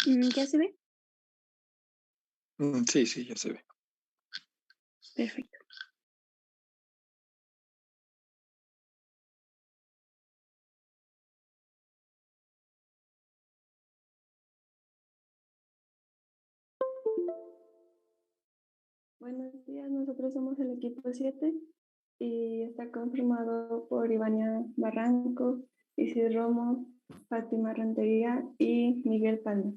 ¿Ya se ve? Sí, sí, ya se ve. Perfecto. Buenos días, nosotros somos el equipo 7 y está conformado por Ivania Barranco, Isis Romo, Fátima Rentería y Miguel Palma.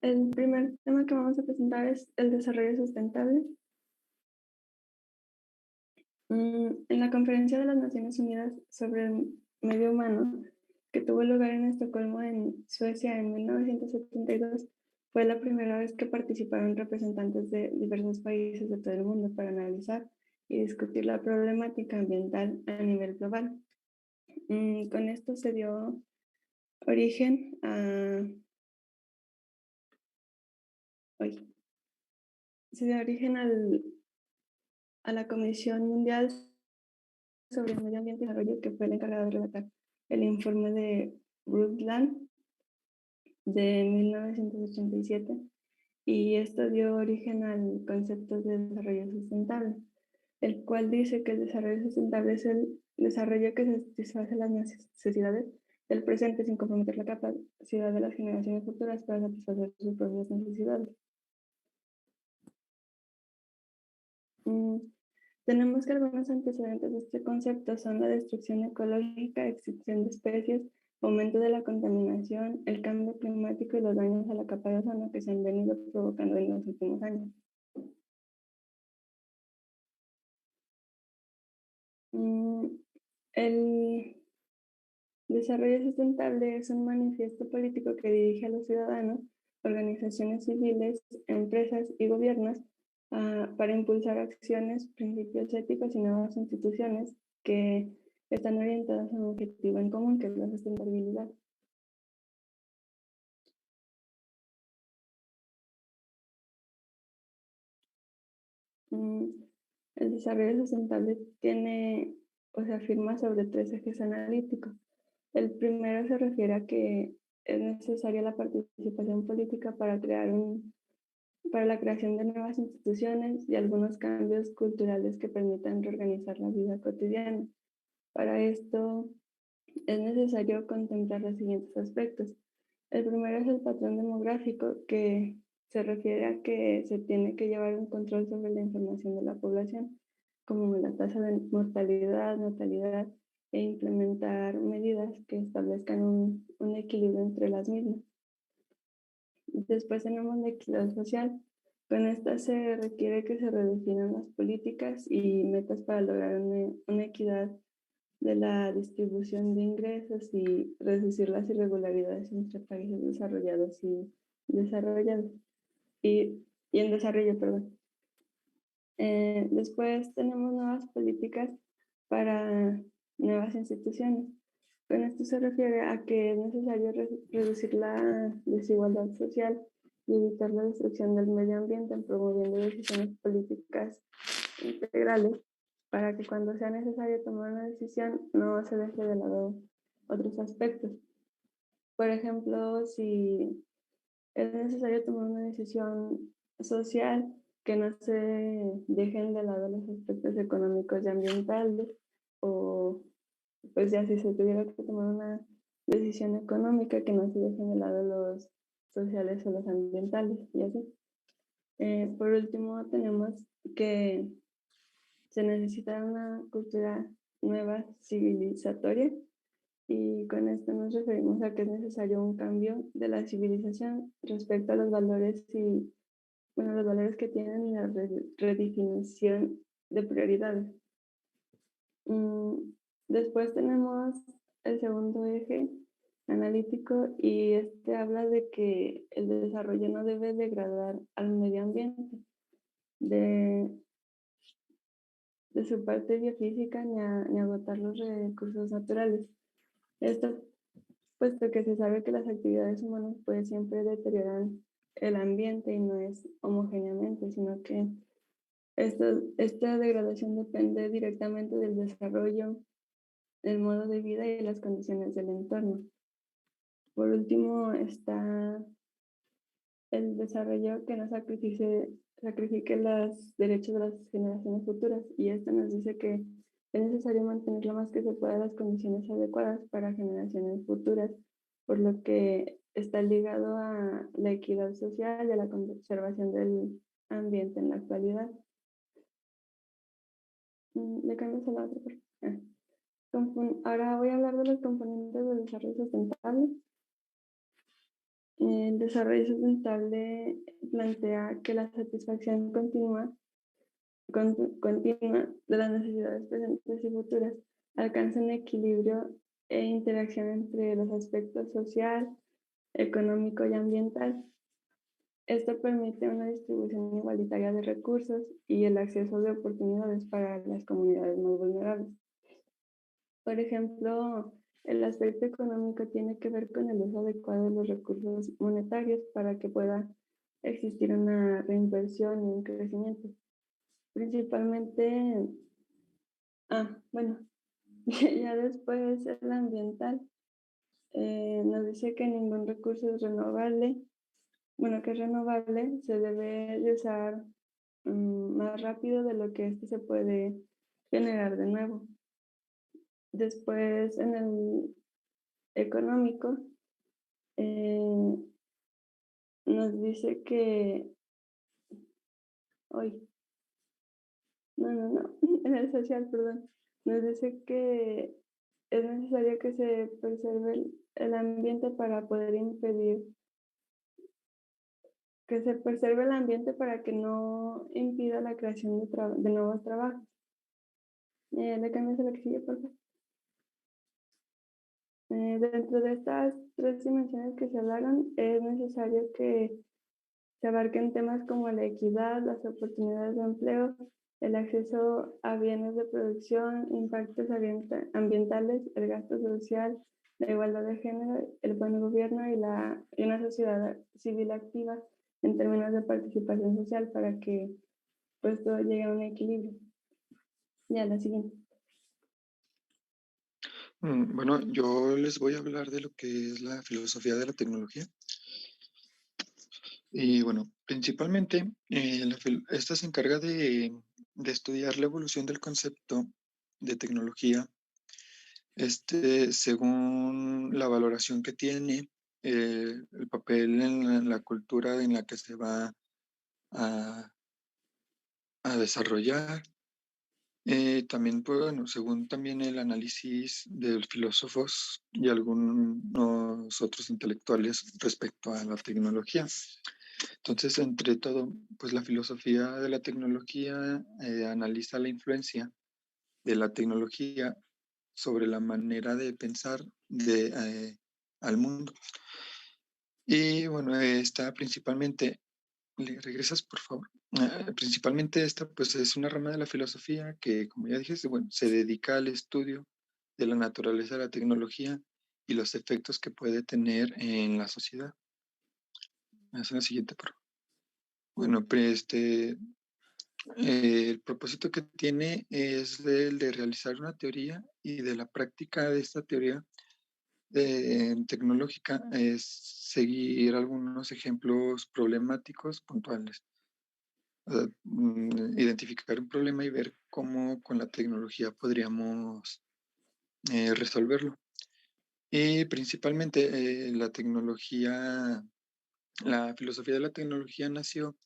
El primer tema que vamos a presentar es el desarrollo sustentable. En la Conferencia de las Naciones Unidas sobre el Medio Humano, que tuvo lugar en Estocolmo, en Suecia, en 1972, fue la primera vez que participaron representantes de diversos países de todo el mundo para analizar y discutir la problemática ambiental a nivel global. Con esto se dio origen a la Comisión Mundial sobre el Medio Ambiente y Desarrollo, que fue la encargada de redactar el informe de Brundtland de 1987, y esto dio origen al concepto de desarrollo sustentable, el cual dice que el desarrollo sustentable es el desarrollo que satisface las necesidades del presente sin comprometer la capacidad de las generaciones futuras para satisfacer sus propias necesidades. Mm, Tenemos que algunos antecedentes de este concepto son la destrucción ecológica, extinción de especies, aumento de la contaminación, el cambio climático y los daños a la capa de ozono que se han venido provocando en los últimos años. Mm, El desarrollo sustentable es un manifiesto político que dirige a los ciudadanos, organizaciones civiles, empresas y gobiernos para impulsar acciones, principios éticos y nuevas instituciones que están orientadas a un objetivo en común, que es la sustentabilidad. Mm, El desarrollo sustentable tiene o se afirma sobre tres ejes analíticos. El primero se refiere a que es necesaria la participación política para la creación de nuevas instituciones y algunos cambios culturales que permitan reorganizar la vida cotidiana. Para esto es necesario contemplar los siguientes aspectos. El primero es el patrón demográfico, que se refiere a que se tiene que llevar un control sobre la información de la población, como la tasa de mortalidad, natalidad, e implementar medidas que establezcan un equilibrio entre las mismas. Después tenemos la equidad social. Con esta se requiere que se redefinan las políticas y metas para lograr una equidad de la distribución de ingresos y reducir las irregularidades entre países desarrollados y desarrollados y en desarrollo, perdón. Después tenemos nuevas políticas para nuevas instituciones. Con esto se refiere a que es necesario reducir la desigualdad social y evitar la destrucción del medio ambiente, promoviendo decisiones políticas integrales para que cuando sea necesario tomar una decisión no se deje de lado otros aspectos. Por ejemplo, si es necesario tomar una decisión social, que no se dejen de lado los aspectos económicos y ambientales, o pues ya si se tuviera que tomar una decisión económica, que no se dejen de lado los sociales o los ambientales y así. Por último, tenemos que se necesita una cultura nueva, civilizatoria, y con esto nos referimos a que es necesario un cambio de la civilización respecto a los valores y, bueno, los valores que tienen y la redefinición de prioridades. Mm, Después tenemos el segundo eje analítico, y este habla de que el desarrollo no debe degradar al medio ambiente de, de su parte biofísica ni agotar los recursos naturales. Esto puesto que se sabe que las actividades humanas pues siempre deterioran el ambiente y no es homogéneamente, sino que Esta degradación depende directamente del desarrollo, el modo de vida y las condiciones del entorno. Por último, está el desarrollo que no sacrifique los derechos de las generaciones futuras. Y esto nos dice que es necesario mantener lo más que se pueda las condiciones adecuadas para generaciones futuras, por lo que está ligado a la equidad social y a la conservación del ambiente en la actualidad. Le cambias a la otra. Ahora voy a hablar de los componentes del desarrollo sustentable. El desarrollo sustentable plantea que la satisfacción continua de las necesidades presentes y futuras alcanza un equilibrio e interacción entre los aspectos social, económico y ambiental. Esto permite una distribución igualitaria de recursos y el acceso de oportunidades para las comunidades más vulnerables. Por ejemplo, el aspecto económico tiene que ver con el uso adecuado de los recursos monetarios para que pueda existir una reinversión y un crecimiento. Principalmente, bueno, ya después el ambiental nos dice que ningún recurso es renovable. Bueno, que es renovable se debe de usar más rápido de lo que este se puede generar de nuevo. Después, en el económico, nos dice que hoy, no, en el social, perdón, nos dice que es necesario que se preserve el ambiente para poder impedir que se preserve el ambiente para que no impida la creación de nuevos trabajos. Le cambias a la que sigue, por favor. Dentro de estas tres dimensiones que se hablaron, es necesario que se abarquen temas como la equidad, las oportunidades de empleo, el acceso a bienes de producción, impactos ambientales, el gasto social, la igualdad de género, el buen gobierno y una sociedad civil activa en términos de participación social para que pues todo llegue a un equilibrio. Ya, la siguiente. Bueno, yo les voy a hablar de lo que es la filosofía de la tecnología. Y bueno, principalmente esta se encarga de estudiar la evolución del concepto de tecnología según la valoración que tiene, el papel en la cultura en la que se va a, a desarrollar. También, pues, bueno, según también el análisis de filósofos y algunos otros intelectuales respecto a la tecnología. Entonces, entre todo, pues la filosofía de la tecnología analiza la influencia de la tecnología sobre la manera de pensar al mundo. Y bueno, está principalmente, ¿le regresas, por favor? Principalmente esta pues es una rama de la filosofía que, como ya dije, bueno, se dedica al estudio de la naturaleza de la tecnología y los efectos que puede tener en la sociedad. Haz la siguiente, por favor. Bueno, pues el propósito que tiene es el de realizar una teoría y de la práctica de esta teoría tecnológica es seguir algunos ejemplos problemáticos puntuales. Identificar un problema y ver cómo con la tecnología podríamos resolverlo. Y principalmente la filosofía de la tecnología nació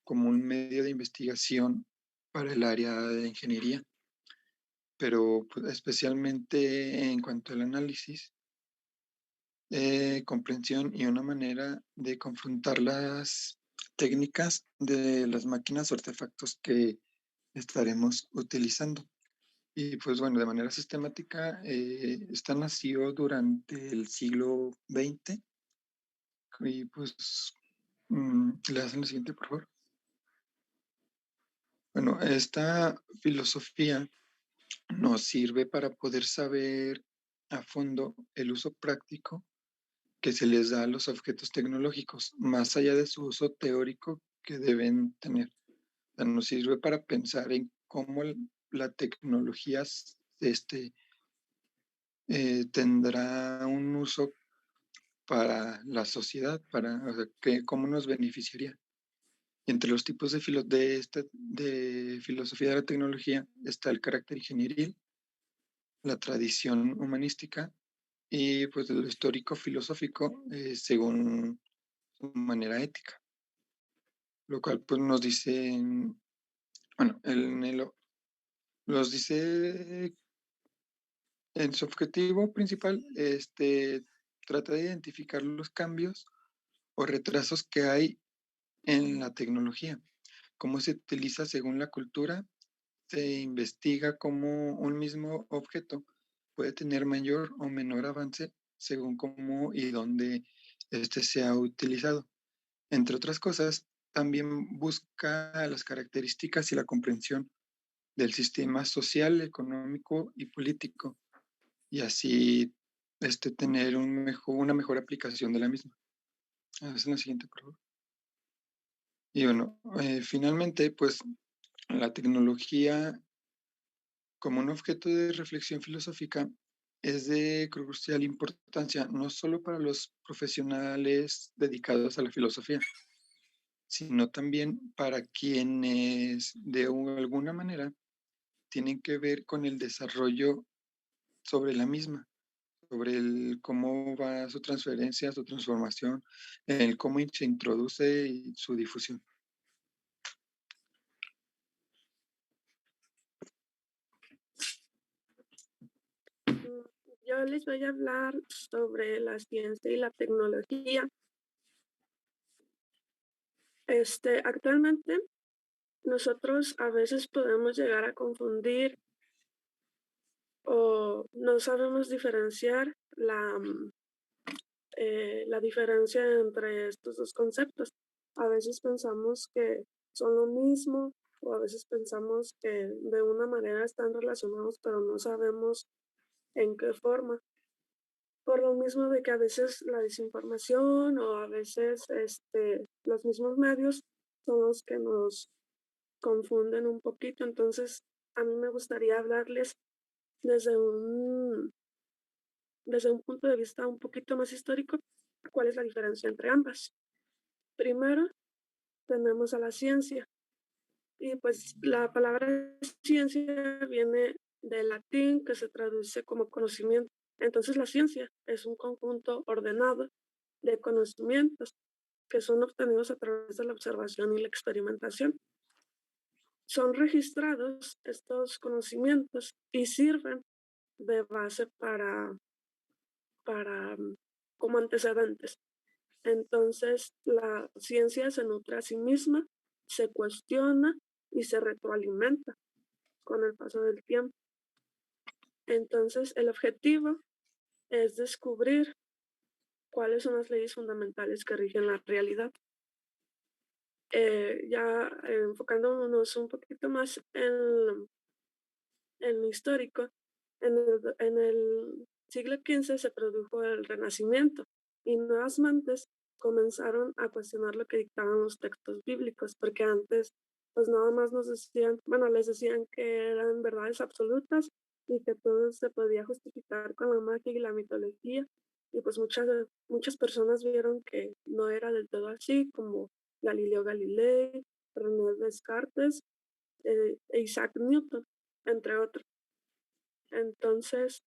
como un medio de investigación para el área de ingeniería, pero pues, especialmente en cuanto al análisis, comprensión y una manera de confrontar las técnicas de las máquinas o artefactos que estaremos utilizando. Y pues bueno, de manera sistemática, esta nació durante el siglo XX. Y pues, le hacen lo siguiente, por favor. Bueno, esta filosofía nos sirve para poder saber a fondo el uso práctico que se les da a los objetos tecnológicos, más allá de su uso teórico que deben tener. sea, nos sirve para pensar en cómo la tecnología tendrá un uso para la sociedad, o sea, cómo nos beneficiaría. Entre los tipos de filosofía de la tecnología está el carácter ingenieril, la tradición humanística y pues lo histórico filosófico según su manera ética, lo cual pues nos dice, bueno, nos dice en su objetivo principal, trata de identificar los cambios o retrasos que hay en la tecnología, cómo se utiliza según la cultura. Se investiga cómo un mismo objeto puede tener mayor o menor avance según cómo y dónde este se ha utilizado. Entre otras cosas, también busca las características y la comprensión del sistema social, económico y político, y así tener una mejor aplicación de la misma. A ver, en la siguiente, por favor. Y bueno, finalmente, pues la tecnología como un objeto de reflexión filosófica es de crucial importancia no solo para los profesionales dedicados a la filosofía, sino también para quienes de alguna manera tienen que ver con el desarrollo sobre la misma, sobre cómo va su transferencia, su transformación, el cómo se introduce y su difusión. Yo les voy a hablar sobre la ciencia y la tecnología. Actualmente nosotros a veces podemos llegar a confundir o no sabemos diferenciar la diferencia entre estos dos conceptos. A veces pensamos que son lo mismo o a veces pensamos que de una manera están relacionados, pero no sabemos en qué forma. Por lo mismo de que a veces la desinformación o a veces los mismos medios son los que nos confunden un poquito. Entonces, a mí me gustaría hablarles desde desde un punto de vista un poquito más histórico, cuál es la diferencia entre ambas. Primero, tenemos a la ciencia. Y pues la palabra ciencia viene del latín que se traduce como conocimiento. Entonces la ciencia es un conjunto ordenado de conocimientos que son obtenidos a través de la observación y la experimentación. Son registrados estos conocimientos y sirven de base para como antecedentes. Entonces la ciencia se nutre a sí misma, se cuestiona y se retroalimenta con el paso del tiempo. Entonces el objetivo es descubrir cuáles son las leyes fundamentales que rigen la realidad. Enfocándonos un poquito más en lo histórico, en el siglo XV se produjo el Renacimiento y nuevas mentes comenzaron a cuestionar lo que dictaban los textos bíblicos, porque antes pues nada más nos decían, bueno, les decían que eran verdades absolutas y que todo se podía justificar con la magia y la mitología, y pues muchas personas vieron que no era del todo así, como Galileo Galilei, René Descartes, e Isaac Newton, entre otros. Entonces,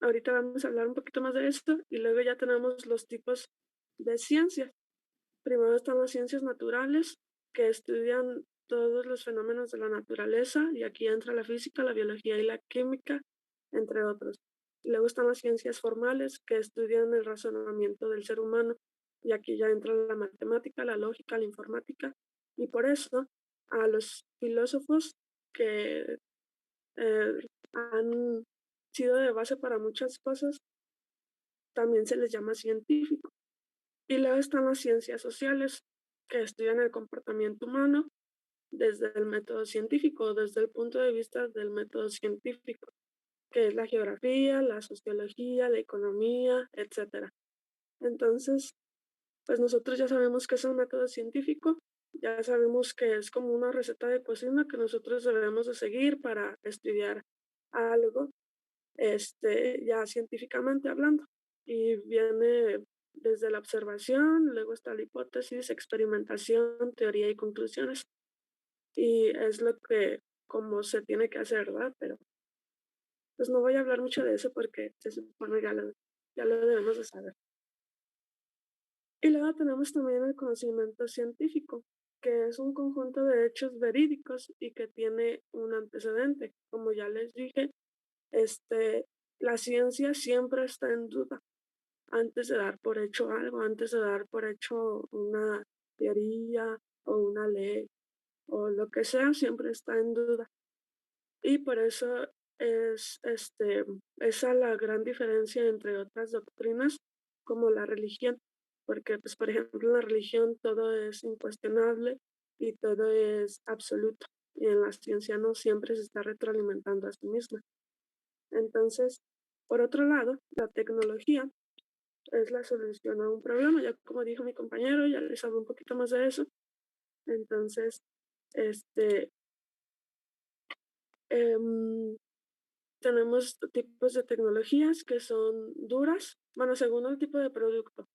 ahorita vamos a hablar un poquito más de esto y luego ya tenemos los tipos de ciencias. Primero están las ciencias naturales, que estudian todos los fenómenos de la naturaleza, y aquí entra la física, la biología y la química, entre otros. Y luego están las ciencias formales, que estudian el razonamiento del ser humano, y aquí ya entra la matemática, la lógica, la informática, y por eso a los filósofos que han sido de base para muchas cosas, también se les llama científico. Y luego están las ciencias sociales, que estudian el comportamiento humano desde el método científico, desde el punto de vista del método científico, que es la geografía, la sociología, la economía, etc. Entonces, pues nosotros ya sabemos qué es el método científico ya sabemos que es como una receta de cocina que nosotros debemos de seguir para estudiar algo, ya científicamente hablando. Y viene desde la observación, luego está la hipótesis, experimentación, teoría y conclusiones. Y es lo que como se tiene que hacer, ¿verdad? Pero pues no voy a hablar mucho de eso porque se supone ya lo debemos de saber. Y luego tenemos también el conocimiento científico, que es un conjunto de hechos verídicos y que tiene un antecedente. Como ya les dije, la ciencia siempre está en duda antes de dar por hecho algo, antes de dar por hecho una teoría o una ley o lo que sea, siempre está en duda. Y por eso es esa la gran diferencia entre otras doctrinas como la religión, porque pues por ejemplo en la religión todo es incuestionable y todo es absoluto, y en la ciencia no siempre se está retroalimentando a sí misma. Entonces, por otro lado, la tecnología es la solución a un problema, ya como dijo mi compañero, ya les hablé un poquito más de eso. Entonces, este, em, tenemos tipos de tecnologías que son duras, bueno, según el tipo de producto,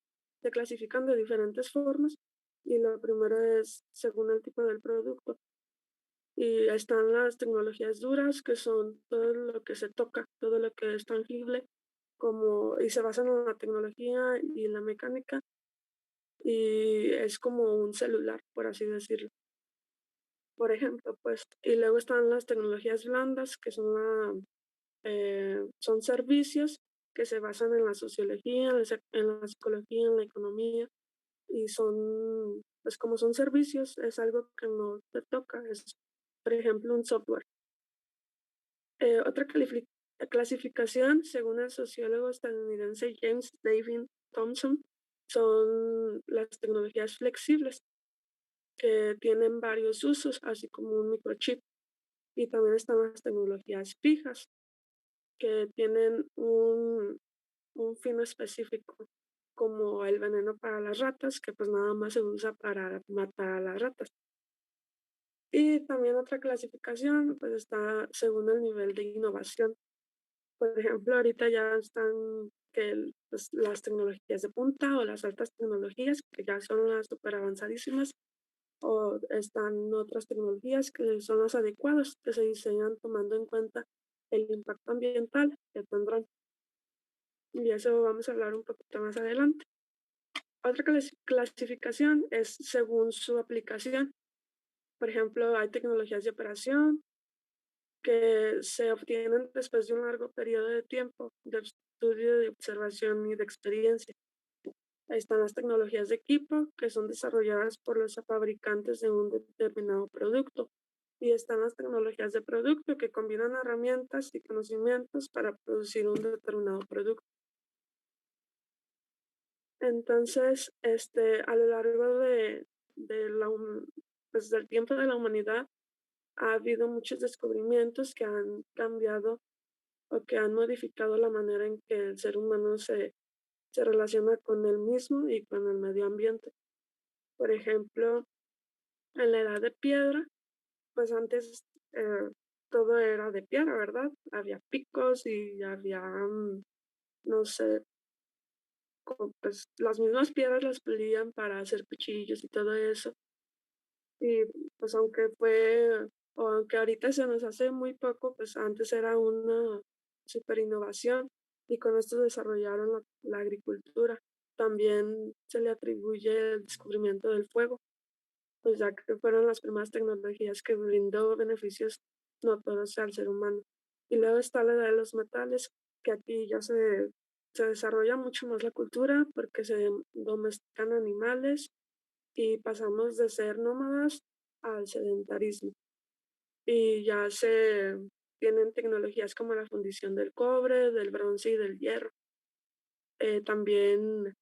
se clasifican de diferentes formas y lo primero es según el tipo del producto. Y están las tecnologías duras, que son todo lo que se toca, todo lo que es tangible, y se basan en la tecnología y la mecánica, y es como un celular, por así decirlo. Por ejemplo, pues, y luego están las tecnologías blandas, que son servicios que se basan en la sociología, en la psicología, en la economía, y son, pues como son servicios, es algo que no te toca, es, por ejemplo, un software. Otra clasificación, según el sociólogo estadounidense James David Thompson, son las tecnologías flexibles, que tienen varios usos, así como un microchip. Y también están las tecnologías fijas, que tienen un fin específico, como el veneno para las ratas, que pues nada más se usa para matar a las ratas. Y también otra clasificación, pues está según el nivel de innovación. Por ejemplo, ahorita ya están pues, las tecnologías de punta o las altas tecnologías, que ya son las súper avanzadísimas, o están otras tecnologías que son las adecuadas, que se diseñan tomando en cuenta el impacto ambiental que tendrán. Y eso vamos a hablar un poquito más adelante. Otra clasificación es según su aplicación. Por ejemplo, hay tecnologías de operación que se obtienen después de un largo periodo de tiempo de estudio, de observación y de experiencia. Ahí están las tecnologías de equipo, que son desarrolladas por los fabricantes de un determinado producto. Y están las tecnologías de producto, que combinan herramientas y conocimientos para producir un determinado producto. Entonces, a lo largo pues, del tiempo de la humanidad, ha habido muchos descubrimientos que han cambiado o que han modificado la manera en que el ser humano se relaciona con él mismo y con el medio ambiente. Por ejemplo, en la edad de piedra, pues antes todo era de piedra, ¿verdad? Había picos y había, no sé, pues las mismas piedras las pulían para hacer cuchillos y todo eso. Y pues o aunque ahorita se nos hace muy poco, pues antes era una super innovación y con esto desarrollaron la agricultura. También se le atribuye el descubrimiento del fuego, pues ya que fueron las primeras tecnologías que brindó beneficios notorios al ser humano. Y luego está la edad de los metales, que aquí ya se desarrolla mucho más la cultura porque se domestican animales y pasamos de ser nómadas al sedentarismo. Y ya se tienen tecnologías como la fundición del cobre, del bronce y del hierro. También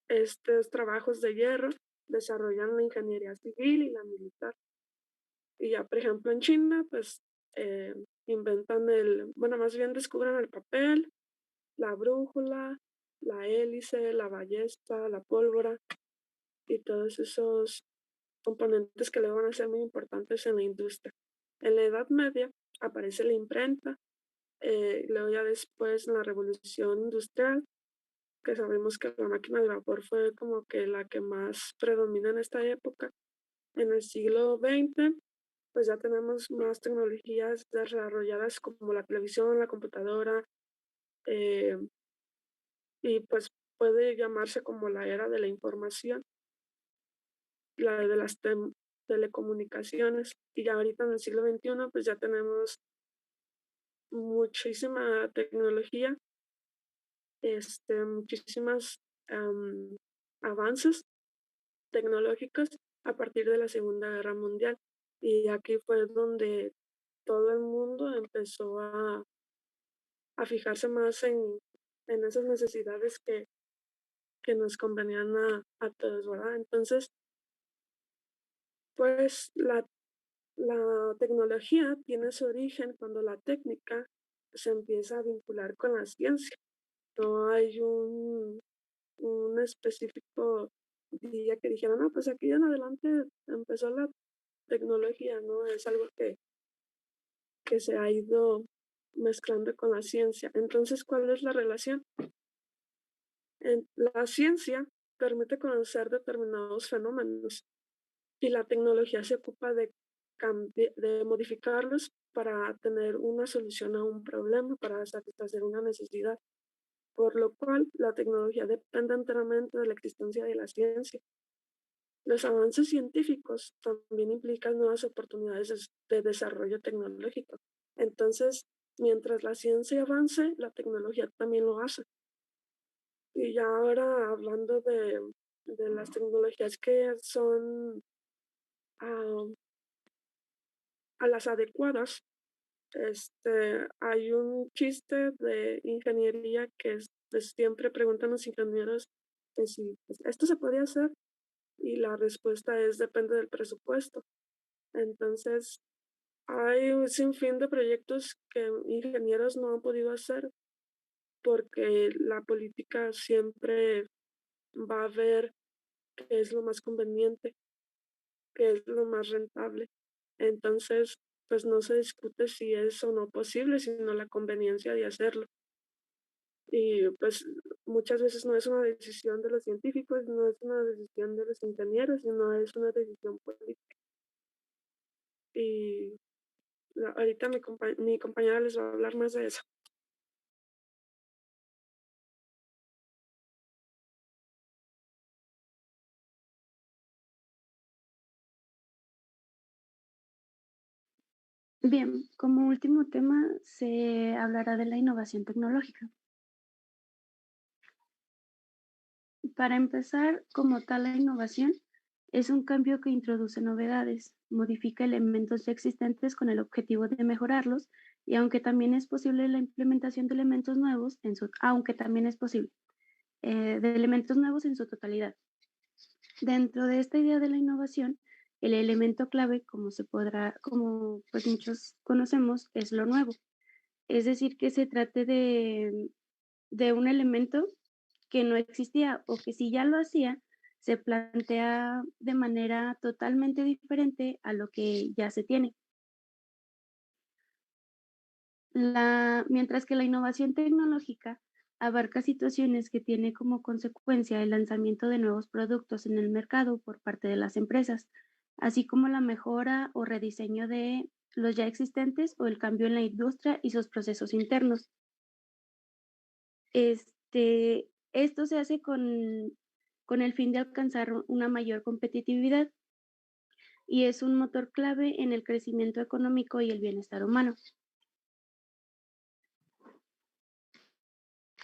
estos trabajos de hierro desarrollan la ingeniería civil y la militar. Y ya, por ejemplo, en China, pues inventan bueno, más bien descubren el papel, la brújula, la hélice, la ballesta, la pólvora y todos esos componentes que luego van a ser muy importantes en la industria. En la Edad Media aparece la imprenta, luego ya después en la Revolución Industrial, que sabemos que la máquina de vapor fue como que la que más predomina en esta época. En el siglo XX, pues ya tenemos más tecnologías desarrolladas como la televisión, la computadora, eh, y pues puede llamarse como la era de la información, la de las telecomunicaciones. Y ya ahorita en el siglo XXI, pues ya tenemos muchísima tecnología, muchísimas avances tecnológicos a partir de la Segunda Guerra Mundial. Y aquí fue donde todo el mundo empezó a fijarse más en esas necesidades que nos convenían a todos, ¿verdad? Entonces, pues la tecnología tiene su origen cuando la técnica se empieza a vincular con la ciencia. No hay un específico día que dijera, no, pues aquí en adelante empezó la tecnología, ¿no? Es algo que se ha ido mezclando con la ciencia. Entonces, ¿cuál es la relación? La ciencia permite conocer determinados fenómenos y la tecnología se ocupa de modificarlos para tener una solución a un problema, para satisfacer una necesidad, por lo cual la tecnología depende enteramente de la existencia de la ciencia. Los avances científicos también implican nuevas oportunidades de desarrollo tecnológico. Entonces, mientras la ciencia avance, la tecnología también lo hace. Y ya ahora hablando de las tecnologías que son ah, a las adecuadas, hay un chiste de ingeniería que pues, siempre preguntan los ingenieros que si pues, esto se podría hacer y la respuesta es depende del presupuesto. Entonces, hay un sinfín de proyectos que ingenieros no han podido hacer porque la política siempre va a ver qué es lo más conveniente, qué es lo más rentable. Entonces, pues no se discute si es o no posible, sino la conveniencia de hacerlo. Y pues muchas veces no es una decisión de los científicos, no es una decisión de los ingenieros, sino es una decisión política. Y ahorita mi compañera les va a hablar más de eso. Bien, como último tema se hablará de la innovación tecnológica. Para empezar, como tal, la innovación es un cambio que introduce novedades, modifica elementos ya existentes con el objetivo de mejorarlos y aunque también es posible la implementación de elementos nuevos de elementos nuevos en su totalidad. Dentro de esta idea de la innovación, el elemento clave, como pues muchos conocemos, es lo nuevo. Es decir, que se trate de un elemento que no existía o que si ya lo hacía, se plantea de manera totalmente diferente a lo que ya se tiene. Mientras que la innovación tecnológica abarca situaciones que tiene como consecuencia el lanzamiento de nuevos productos en el mercado por parte de las empresas, así como la mejora o rediseño de los ya existentes o el cambio en la industria y sus procesos internos. Esto se hace con el fin de alcanzar una mayor competitividad y es un motor clave en el crecimiento económico y el bienestar humano.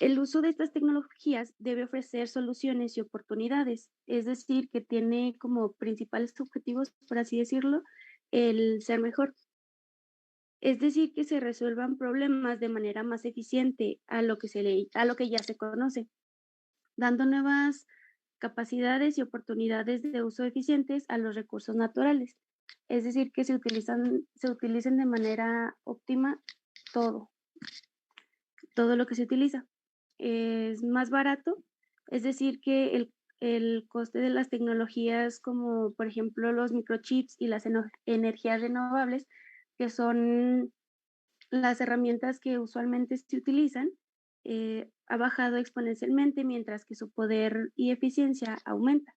El uso de estas tecnologías debe ofrecer soluciones y oportunidades, es decir, que tiene como principales objetivos, por así decirlo, el ser mejor. Es decir, que se resuelvan problemas de manera más eficiente a lo que ya se conoce, dando nuevas capacidades y oportunidades de uso eficientes a los recursos naturales. Es decir, que se utilicen de manera óptima todo lo que se utiliza. Es más barato, es decir, que el coste de las tecnologías como por ejemplo los microchips y las energías renovables, que son las herramientas que usualmente se utilizan, ha bajado exponencialmente mientras que su poder y eficiencia aumenta.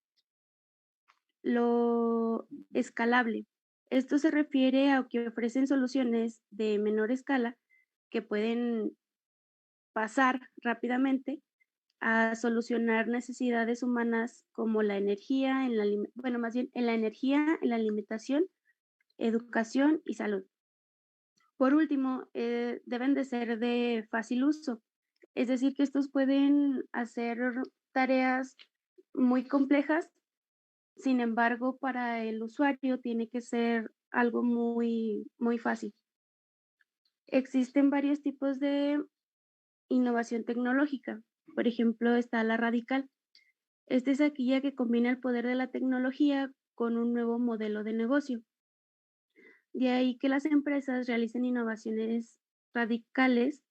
Lo escalable. Esto se refiere a que ofrecen soluciones de menor escala que pueden pasar rápidamente a solucionar necesidades humanas como la energía, más bien en la energía, en la alimentación, educación y salud. Por último, deben de ser de fácil uso, es decir, que estos pueden hacer tareas muy complejas. Sin embargo, para el usuario tiene que ser algo muy, muy fácil. Existen varios tipos de innovación tecnológica. Por ejemplo, está la radical. Esta es aquella que combina el poder de la tecnología con un nuevo modelo de negocio. De ahí que las empresas realicen innovaciones radicales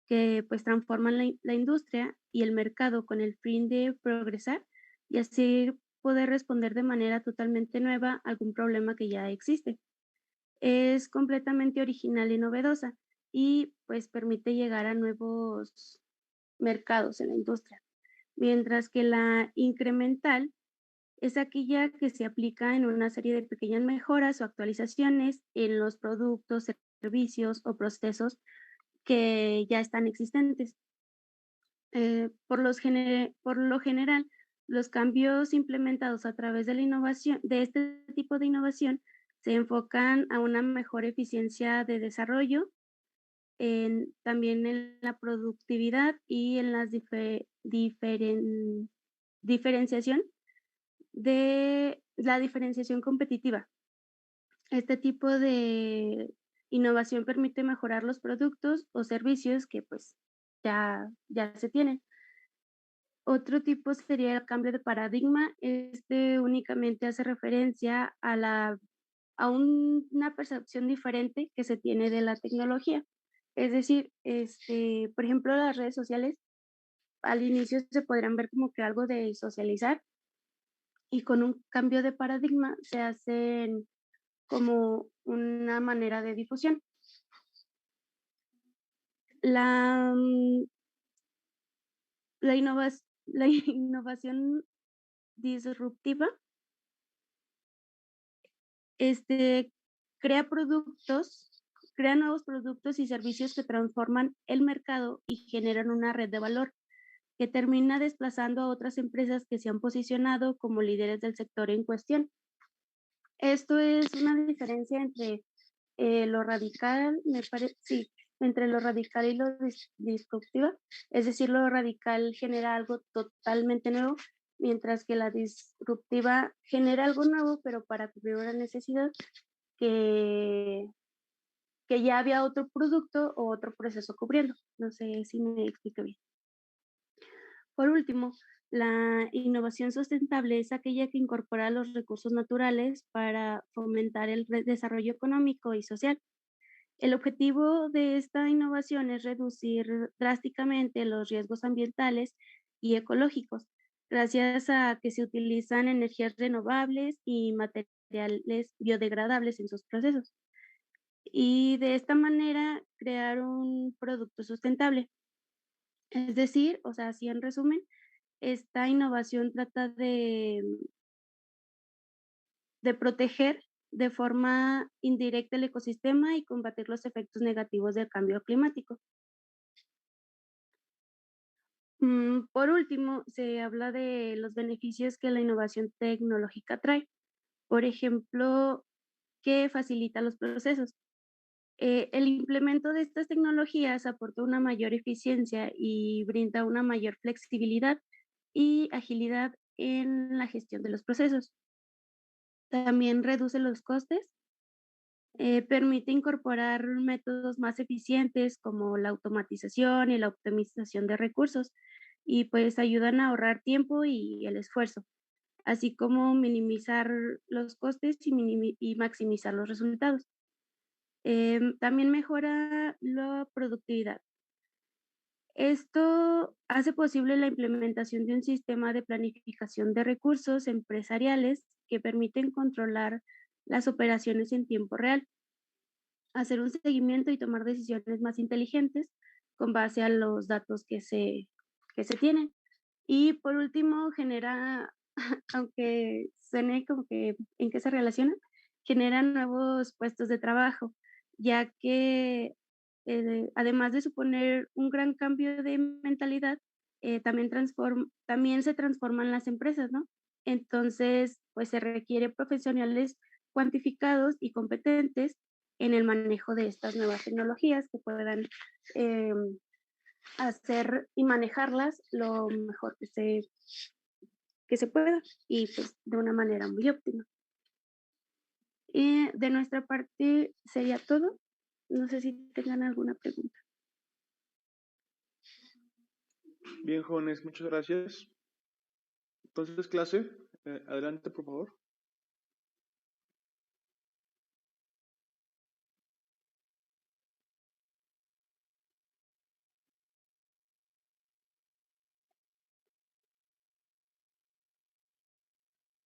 que pues transforman la industria y el mercado con el fin de progresar y así poder responder de manera totalmente nueva a algún problema que ya existe. Es completamente original y novedosa y pues permite llegar a nuevos mercados en la industria, mientras que la incremental es aquella que se aplica en una serie de pequeñas mejoras o actualizaciones en los productos, servicios o procesos que ya están existentes. Por lo general, los cambios implementados a través de la innovación, de este tipo de innovación, se enfocan a una mejor eficiencia de desarrollo, también en la productividad y en la diferenciación de la diferenciación competitiva. Este tipo de innovación permite mejorar los productos o servicios que pues ya se tienen. Otro tipo sería el cambio de paradigma. Este únicamente hace referencia a una percepción diferente que se tiene de la tecnología. Es decir, por ejemplo, las redes sociales al inicio se podrían ver como que algo de socializar y con un cambio de paradigma se hacen como una manera de difusión. La, mm, la innovación disruptiva este, crea crea nuevos productos y servicios que transforman el mercado y generan una red de valor que termina desplazando a otras empresas que se han posicionado como líderes del sector en cuestión. Esto es una diferencia entre lo radical, sí, entre lo radical y lo disruptiva. Es decir, lo radical genera algo totalmente nuevo, mientras que la disruptiva genera algo nuevo, pero para cubrir una necesidad que, que ya había otro producto o otro proceso cubriendo. No sé si me explico bien. Por último, la innovación sustentable es aquella que incorpora los recursos naturales para fomentar el desarrollo económico y social. El objetivo de esta innovación es reducir drásticamente los riesgos ambientales y ecológicos, gracias a que se utilizan energías renovables y materiales biodegradables en sus procesos. Y de esta manera crear un producto sustentable. Es decir, o sea, así en resumen, esta innovación trata de proteger de forma indirecta el ecosistema y combatir los efectos negativos del cambio climático. Por último, se habla de los beneficios que la innovación tecnológica trae. Por ejemplo, que facilita los procesos. El implemento de estas tecnologías aporta una mayor eficiencia y brinda una mayor flexibilidad y agilidad en la gestión de los procesos. También reduce los costes, permite incorporar métodos más eficientes como la automatización y la optimización de recursos y pues ayudan a ahorrar tiempo y el esfuerzo, así como minimizar los costes y maximizar los resultados. También mejora la productividad. Esto hace posible la implementación de un sistema de planificación de recursos empresariales que permiten controlar las operaciones en tiempo real, hacer un seguimiento y tomar decisiones más inteligentes con base a los datos que se tienen. Y por último, genera, aunque suene como que en qué se relaciona, genera nuevos puestos de trabajo, ya que además de suponer un gran cambio de mentalidad, también se transforman las empresas, ¿no? Entonces, pues se requiere profesionales cuantificados y competentes en el manejo de estas nuevas tecnologías que puedan hacer y manejarlas lo mejor que se pueda y pues de una manera muy óptima. Y de nuestra parte sería todo. No sé si tengan alguna pregunta. Bien, jóvenes, muchas gracias. Entonces, clase, adelante, por favor.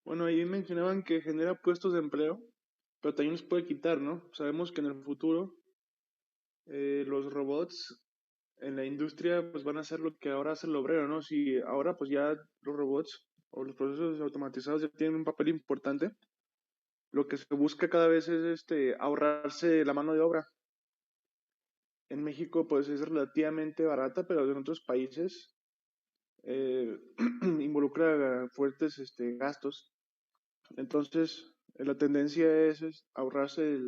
Bueno, ahí mencionaban que genera puestos de empleo, pero también los puede quitar, ¿no? Sabemos que en el futuro los robots en la industria pues van a hacer lo que ahora hace el obrero, ¿no? Si ahora pues ya los robots o los procesos automatizados ya tienen un papel importante, lo que se busca cada vez es ahorrarse la mano de obra. En México pues es relativamente barata, pero en otros países involucra fuertes gastos. Entonces, la tendencia es ahorrarse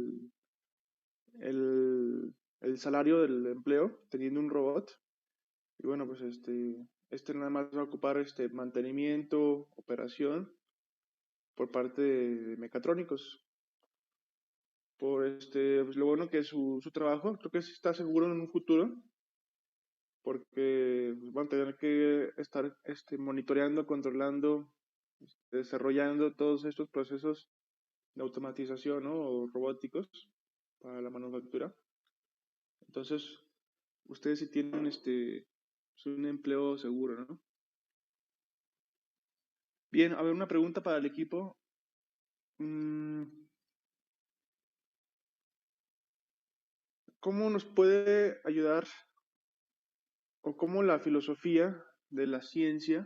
el salario del empleo teniendo un robot. Y bueno, pues nada más va a ocupar mantenimiento, operación por parte de mecatrónicos. Pues lo bueno que su trabajo creo que sí está seguro en un futuro, porque pues, van a tener que estar monitoreando, controlando, desarrollando todos estos procesos de automatización, ¿no? O robóticos para la manufactura. Entonces, ustedes sí tienen un empleo seguro, ¿no? Bien, a ver, una pregunta para el equipo. ¿Cómo nos puede ayudar o cómo la filosofía de la ciencia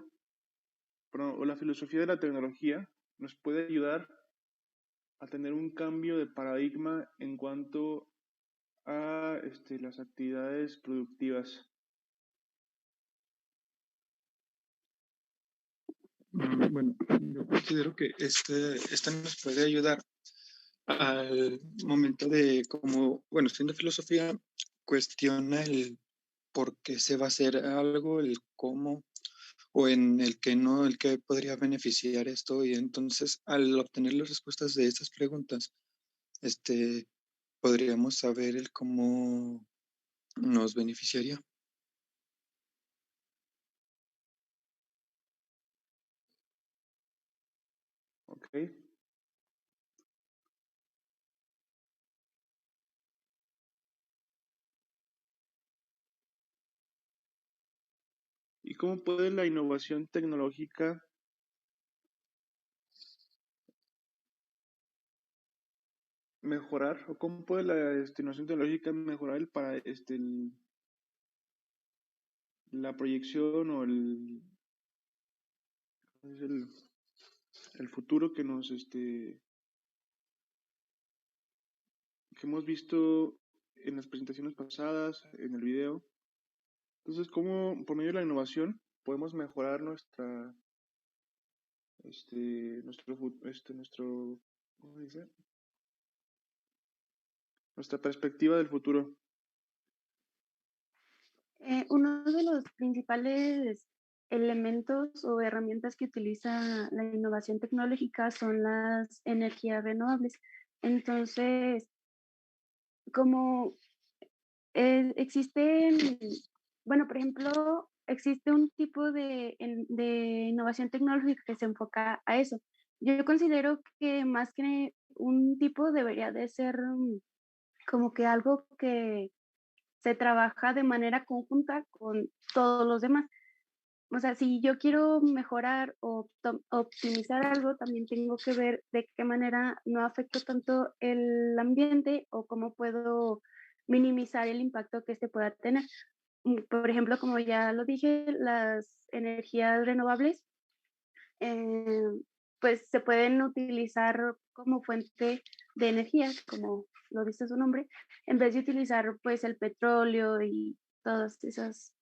o la filosofía de la tecnología nos puede ayudar a tener un cambio de paradigma en cuanto a las actividades productivas? Bueno, yo considero que esta nos puede ayudar al momento de, como, bueno, siendo filosofía, cuestiona el por qué se va a hacer algo, el cómo, o en el que no, el que podría beneficiar esto. Y entonces, al obtener las respuestas de estas preguntas, podríamos saber el cómo nos beneficiaría. Ok. ¿Y cómo puede la innovación tecnológica mejorar, o cómo puede la innovación tecnológica mejorar la proyección o el futuro que que hemos visto en las presentaciones pasadas, en el video? Entonces, ¿cómo por medio de la innovación podemos mejorar nuestra ¿cómo se dice? Nuestra perspectiva del futuro? Uno de los principales elementos o herramientas que utiliza la innovación tecnológica son las energías renovables. Entonces, como existen, bueno, por ejemplo, existe un tipo de innovación tecnológica que se enfoca a eso. Yo considero que más que un tipo debería de ser como que algo que se trabaja de manera conjunta con todos los demás. O sea, si yo quiero mejorar o optimizar algo, también tengo que ver de qué manera no afecto tanto el ambiente o cómo puedo minimizar el impacto que este pueda tener. Por ejemplo, como ya lo dije, las energías renovables eh, pues se pueden utilizar como fuente de energía, como lo dice su nombre, en vez de utilizar pues el petróleo y todas esas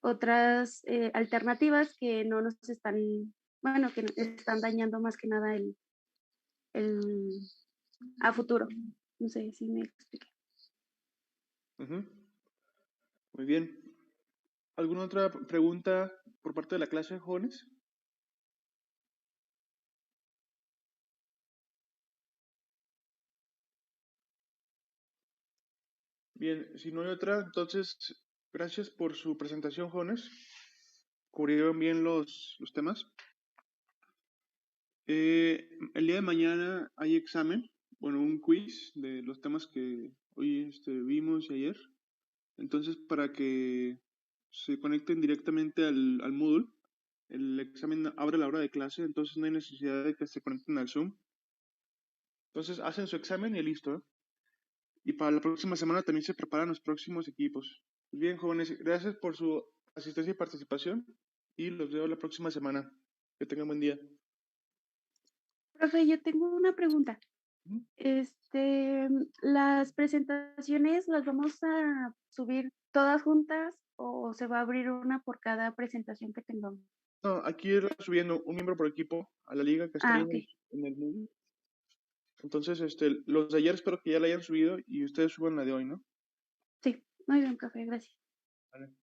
otras alternativas que no nos están, bueno, que nos están dañando más que nada el a futuro. No sé si me expliqué. Ujú. Muy bien. ¿Alguna otra pregunta por parte de la clase, jóvenes? Bien, si no hay otra, entonces, gracias por su presentación, jóvenes. Cubrieron bien los temas. El día de mañana hay examen, bueno, un quiz de los temas que hoy vimos y ayer. Entonces, para que se conecten directamente al Moodle, el examen abre a la hora de clase, entonces no hay necesidad de que se conecten al Zoom. Entonces, hacen su examen y listo, ¿eh? Y para la próxima semana también se preparan los próximos equipos. Bien, jóvenes, gracias por su asistencia y participación y los veo la próxima semana. Que tengan buen día. Profe, yo tengo una pregunta. Ujú. ¿Las presentaciones las vamos a subir todas juntas o se va a abrir una por cada presentación que tengamos? No, aquí ir subiendo un miembro por equipo a la liga que está ahí Ok. en el Moodle. Entonces, los de ayer espero que ya la hayan subido y ustedes suban la de hoy, ¿no? Sí, muy bien, profe, gracias. Vale.